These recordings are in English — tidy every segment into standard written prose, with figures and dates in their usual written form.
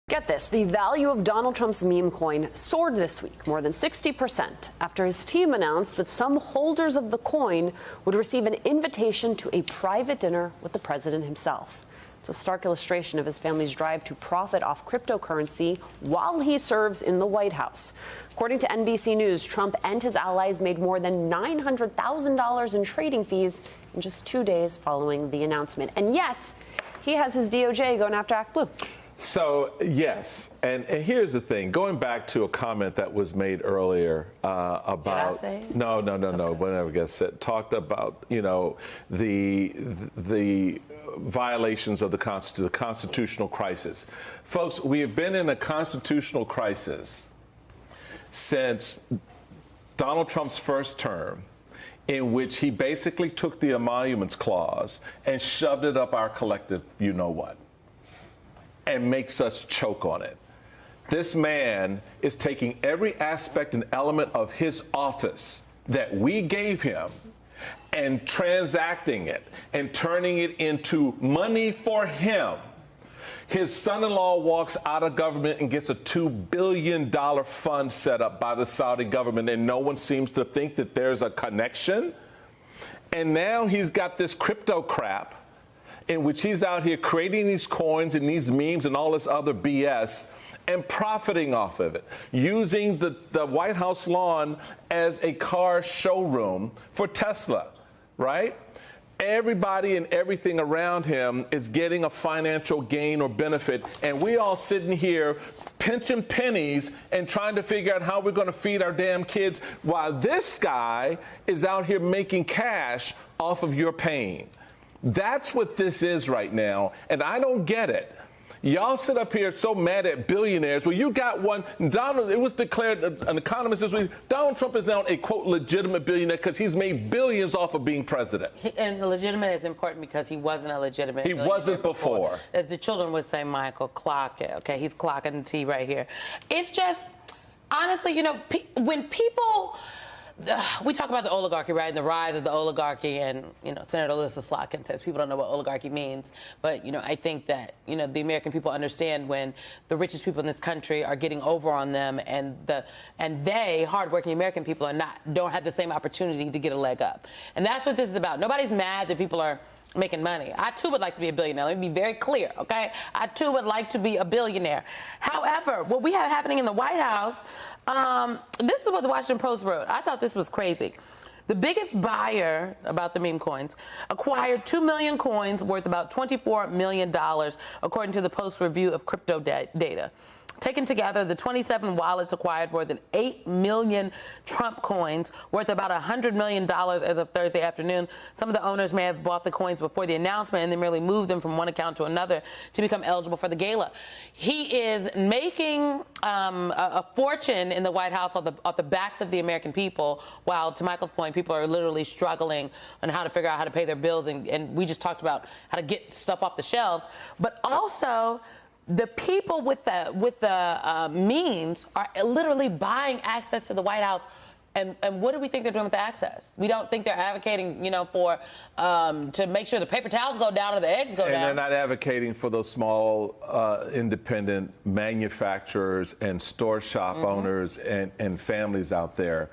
Get this, the value of Donald Trump's meme coin soared this week, more than 60%, after his team announced that some holders of the coin would receive an invitation to a private dinner with the president himself. It's a stark illustration of his family's drive to profit off cryptocurrency while he serves in the White House. According to NBC News, Trump and his allies made more than $900,000 in trading fees in just 2 days following the announcement. And yet, he has his DOJ going after ActBlue. So, yes, and here's the thing. Going back to a comment that was made earlier about... Did I say it? No, whatever gets said. Talked about, you know, the violations of the constitutional crisis. Folks, we have been in a constitutional crisis since Donald Trump's first term, in which he basically took the emoluments clause and shoved it up our collective you-know-what, and makes us choke on it. This man is taking every aspect and element of his office that we gave him and transacting it and turning it into money for him. His son-in-law walks out of government and gets a $2 billion fund set up by the Saudi government, and no one seems to think that there's a connection. And now he's got this crypto crap in which he's out here creating these coins and these memes and all this other BS and profiting off of it, using the White House lawn as a car showroom for Tesla, right? Everybody and everything around him is getting a financial gain or benefit, and we all sitting here pinching pennies and trying to figure out how we're going to feed our damn kids while this guy is out here making cash off of your pain. That's what this is right now, and I don't get it. Y'all sit up here so mad at billionaires. Well, you got one. Donald, it was declared, an economist this week, Donald Trump is now a, quote, legitimate billionaire because he's made billions off of being president. And legitimate is important because he wasn't a legitimate billionaire. He wasn't before. As the children would say, Michael, clock it. Okay, he's clocking the T right here. It's just, honestly, you know, when people... we talk about the oligarchy, right, and the rise of the oligarchy, and, you know, Senator Alyssa Slotkin says people don't know what oligarchy means, but, you know, I think that, you know, the American people understand when the richest people in this country are getting over on them, and they, hardworking American people, don't have the same opportunity to get a leg up. And that's what this is about. Nobody's mad that people are making money. I, too, would like to be a billionaire. Let me be very clear, okay? I, too, would like to be a billionaire. However, what we have happening in the White House, this is what the Washington Post wrote. I thought this was crazy. The biggest buyer about the meme coins acquired 2 million coins worth about $24 million, according to the Post review of crypto data. Taken together, the 27 wallets acquired more than 8 million Trump coins worth about $100 million as of Thursday afternoon. Some of the owners may have bought the coins before the announcement and then merely moved them from one account to another to become eligible for the gala. He is making a fortune in the White House off the backs of the American people, while, to Michael's point, people are literally struggling on how to figure out how to pay their bills. And we just talked about how to get stuff off the shelves. But also, the people with the memes are literally buying access to the White House. And what do we think they're doing with the access? We don't think they're advocating, you know, for to make sure the paper towels go down or the eggs go down. And they're not advocating for those small independent manufacturers and store shop owners and families out there.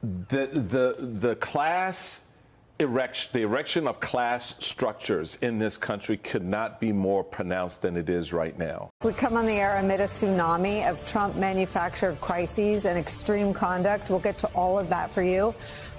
The class... the erection of class structures in this country could not be more pronounced than it is right now. We come on the air amid a tsunami of Trump-manufactured crises and extreme conduct. We'll get to all of that for you.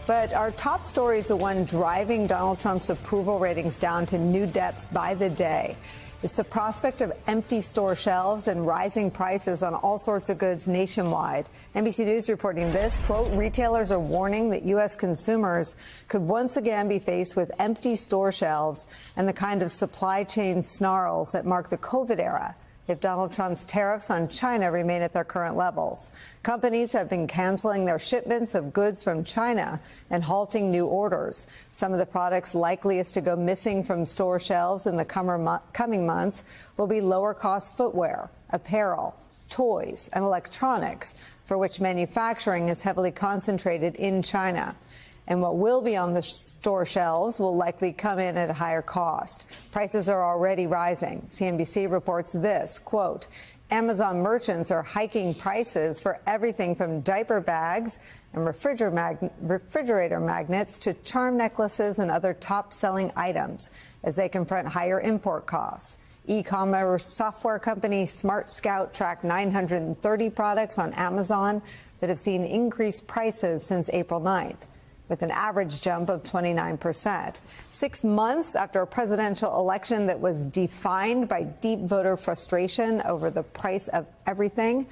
But our top story is the one driving Donald Trump's approval ratings down to new depths by the day. It's the prospect of empty store shelves and rising prices on all sorts of goods nationwide. NBC News reporting this, quote, retailers are warning that U.S. consumers could once again be faced with empty store shelves and the kind of supply chain snarls that mark the COVID era if Donald Trump's tariffs on China remain at their current levels. Companies have been canceling their shipments of goods from China and halting new orders. Some of the products likeliest to go missing from store shelves in the coming months will be lower-cost footwear, apparel, toys, and electronics, for which manufacturing is heavily concentrated in China. And what will be on the store shelves will likely come in at a higher cost. Prices are already rising. CNBC reports this, quote, Amazon merchants are hiking prices for everything from diaper bags and refrigerator magnets to charm necklaces and other top-selling items as they confront higher import costs. E-commerce software company Smart Scout tracked 930 products on Amazon that have seen increased prices since April 9th, with an average jump of 29%. 6 months after a presidential election that was defined by deep voter frustration over the price of everything,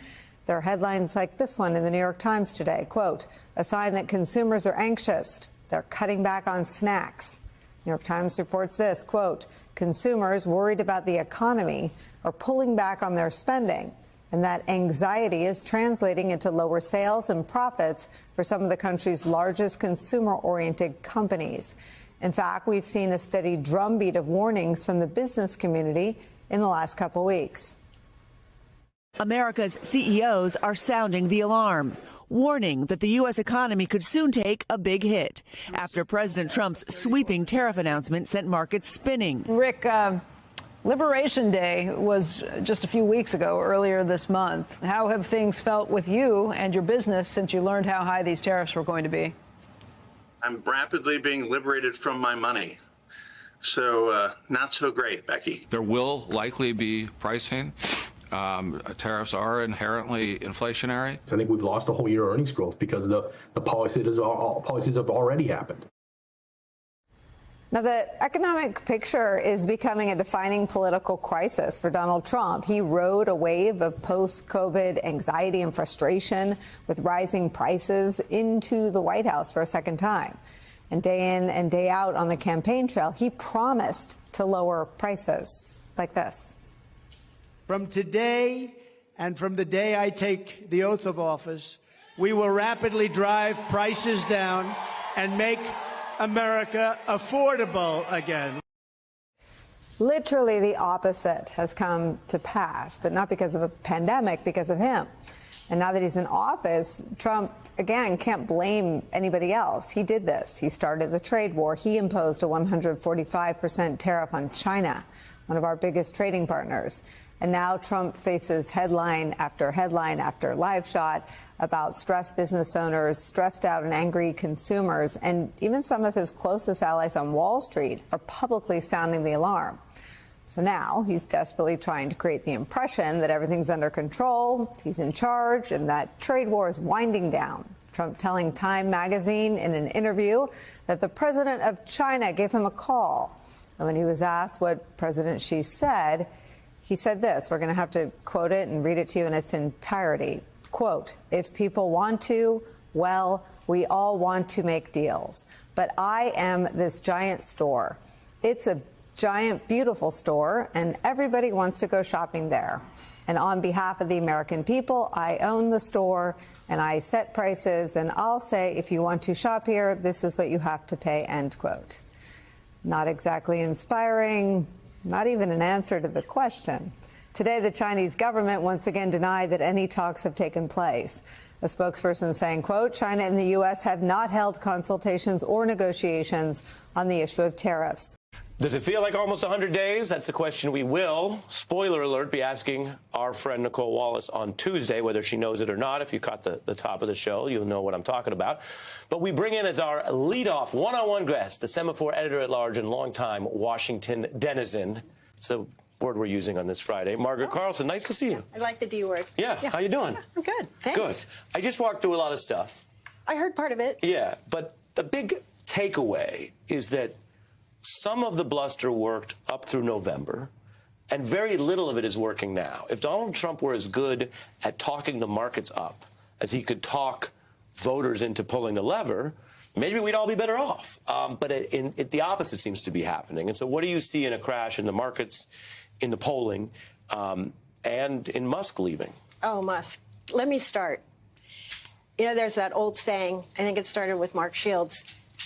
there are headlines like this one in the New York Times today. Quote, a sign that consumers are anxious. They're cutting back on snacks. New York Times reports this, quote, consumers worried about the economy are pulling back on their spending, and that anxiety is translating into lower sales and profits for some of the country's largest consumer-oriented companies. In fact, we've seen a steady drumbeat of warnings from the business community in the last couple weeks. America's CEOs are sounding the alarm, warning that the U.S. economy could soon take a big hit after President Trump's sweeping tariff announcement sent markets spinning. Rick, Liberation Day was just a few weeks ago, earlier this month. How have things felt with you and your business since you learned how high these tariffs were going to be? I'm rapidly being liberated from my money. So not so great, Becky. There will likely be pricing. Tariffs are inherently inflationary. I think we've lost a whole year of earnings growth because the policies have already happened. Now, the economic picture is becoming a defining political crisis for Donald Trump. He rode a wave of post-COVID anxiety and frustration with rising prices into the White House for a second time. And day in and day out on the campaign trail, he promised to lower prices like this. From today and from the day I take the oath of office, we will rapidly drive prices down and make America affordable again. Literally the opposite has come to pass, but not because of a pandemic, because of him. And now that he's in office, Trump, again, can't blame anybody else. He did this. He started the trade war. He imposed a 145% tariff on China, one of our biggest trading partners. And now Trump faces headline after live shot about stressed business owners, stressed out and angry consumers, and even some of his closest allies on Wall Street are publicly sounding the alarm. So now he's desperately trying to create the impression that everything's under control, he's in charge, and that trade war is winding down. Trump telling Time magazine in an interview that the president of China gave him a call. And when he was asked what President Xi said, he said this. We're going to have to quote it and read it to you in its entirety. Quote, if people want to, well, we all want to make deals. But I am this giant store. It's a giant, beautiful store, and everybody wants to go shopping there. And on behalf of the American people, I own the store, and I set prices, and I'll say, if you want to shop here, this is what you have to pay, end quote. Not exactly inspiring, not even an answer to the question. Today, the Chinese government once again denied that any talks have taken place. A spokesperson saying, quote, China and the U.S. have not held consultations or negotiations on the issue of tariffs. Does it feel like almost 100 days? That's a question we will, spoiler alert, be asking our friend Nicole Wallace on Tuesday, whether she knows it or not. If you caught the top of the show, you'll know what I'm talking about. But we bring in as our leadoff one-on-one guest, the Semaphore editor-at-large and longtime Washington denizen. It's the word we're using on this Friday. Margaret Carlson, nice to see you. I like the D word. Yeah, how you doing? I'm good, thanks. Good. I just walked through a lot of stuff. I heard part of it. Yeah, but the big takeaway is that some of the bluster worked up through November, and very little of it is working now. If Donald Trump were as good at talking the markets up as he could talk voters into pulling the lever, maybe we'd all be better off. But the opposite seems to be happening. And so what do you see in a crash in the markets, in the polling, and in Musk leaving? Oh, Musk. Let me start. You know, there's that old saying, I think it started with Mark Shields.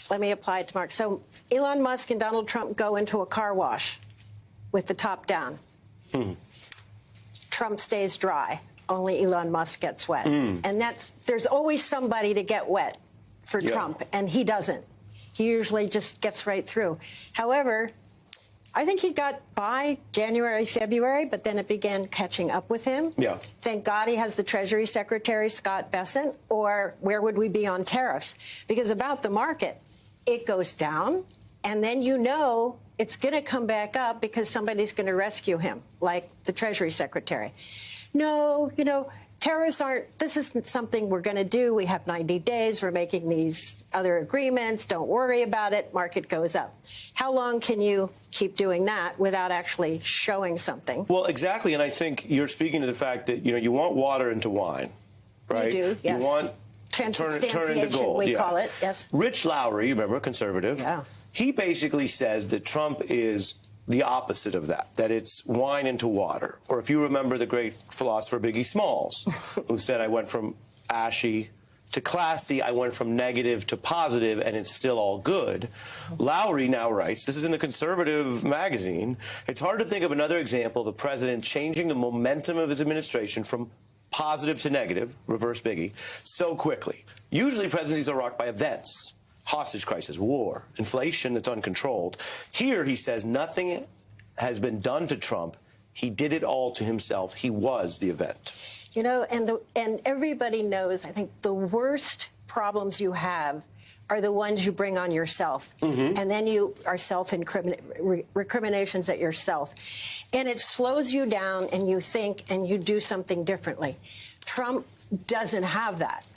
Let me apply it to Mark. So Elon Musk and Donald Trump go into a car wash with the top down. Trump stays dry. Only Elon Musk gets wet. And there's always somebody to get wet for Trump, and he doesn't. He usually just gets right through. However, I think he got by January, February, but then it began catching up with him. Yeah. Thank God he has the Treasury Secretary, Scott Bessent, or where would we be on tariffs? Because about the market, it goes down, and then you know it's going to come back up because somebody's going to rescue him, like the Treasury Secretary. No, tariffs aren't, this isn't something we're going to do. We have 90 days. We're making these other agreements. Don't worry about it. Market goes up. How long can you keep doing that without actually showing something? Well, exactly. And I think you're speaking to the fact that, you want water into wine, right? You do, yes. You want Transubstantiation, turn into gold. we call it, yes. Rich Lowry, remember, conservative. Yeah. He basically says that Trump is the opposite of that it's wine into water. Or if you remember the great philosopher Biggie Smalls, who said, I went from ashy to classy, I went from negative to positive, and it's still all good. Lowry now writes, this is in the Conservative magazine, it's hard to think of another example of a president changing the momentum of his administration from positive to negative, reverse Biggie, so quickly. Usually presidencies are rocked by events. Hostage crisis, war, inflation that's uncontrolled. Here, he says, nothing has been done to Trump. He did it all to himself. He was the event. And everybody knows, I think, the worst problems you have are the ones you bring on yourself. Mm-hmm. And then you are recriminations at yourself. And it slows you down, and you think and you do something differently. Trump doesn't have that.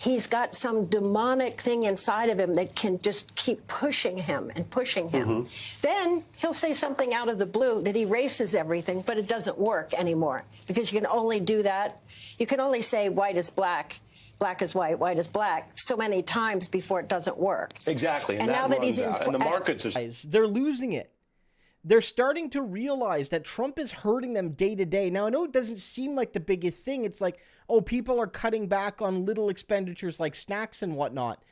He's got some demonic thing inside of him that can just keep pushing him and pushing him. Mm-hmm. Then he'll say something out of the blue that erases everything, but it doesn't work anymore because you can only do that. You can only say white is black, black is white, white is black so many times before it doesn't work. Exactly. And now that he's out, and the markets are... They're losing it. They're starting to realize that Trump is hurting them day to day. Now, I know it doesn't seem like the biggest thing. It's like, oh, people are cutting back on little expenditures like snacks and whatnot.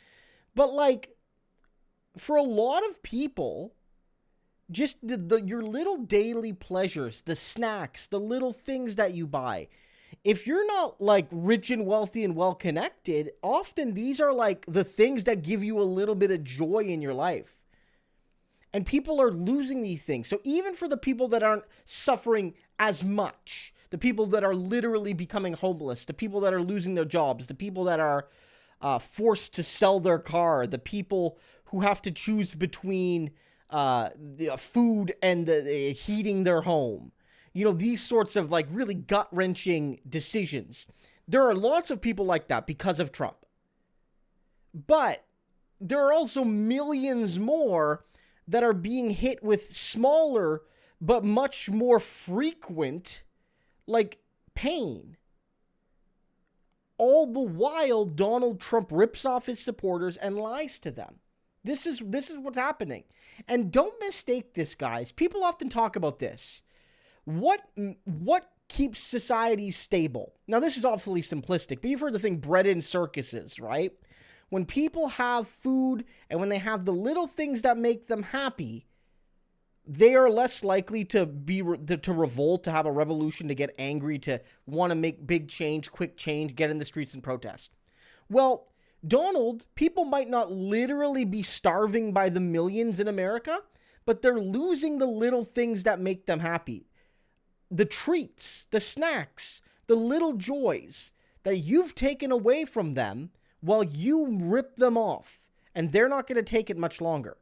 But, for a lot of people, just your little daily pleasures, the snacks, the little things that you buy, if you're not, rich and wealthy and well-connected, often these are, the things that give you a little bit of joy in your life. And people are losing these things. So even for the people that aren't suffering as much, the people that are literally becoming homeless, the people that are losing their jobs, the people that are forced to sell their car, the people who have to choose between the food and the heating their home, these sorts of really gut-wrenching decisions. There are lots of people like that because of Trump. But there are also millions more that are being hit with smaller but much more frequent, pain. All the while, Donald Trump rips off his supporters and lies to them. This is what's happening. And don't mistake this, guys. People often talk about this. What keeps society stable? Now, this is awfully simplistic, but you've heard the thing bread and circuses, right? When people have food and when they have the little things that make them happy, they are less likely to revolt, to have a revolution, to get angry, to want to make big change, quick change, get in the streets and protest. Well, Donald, people might not literally be starving by the millions in America, but they're losing the little things that make them happy. The treats, the snacks, the little joys that you've taken away from them while you rip them off, and they're not going to take it much longer.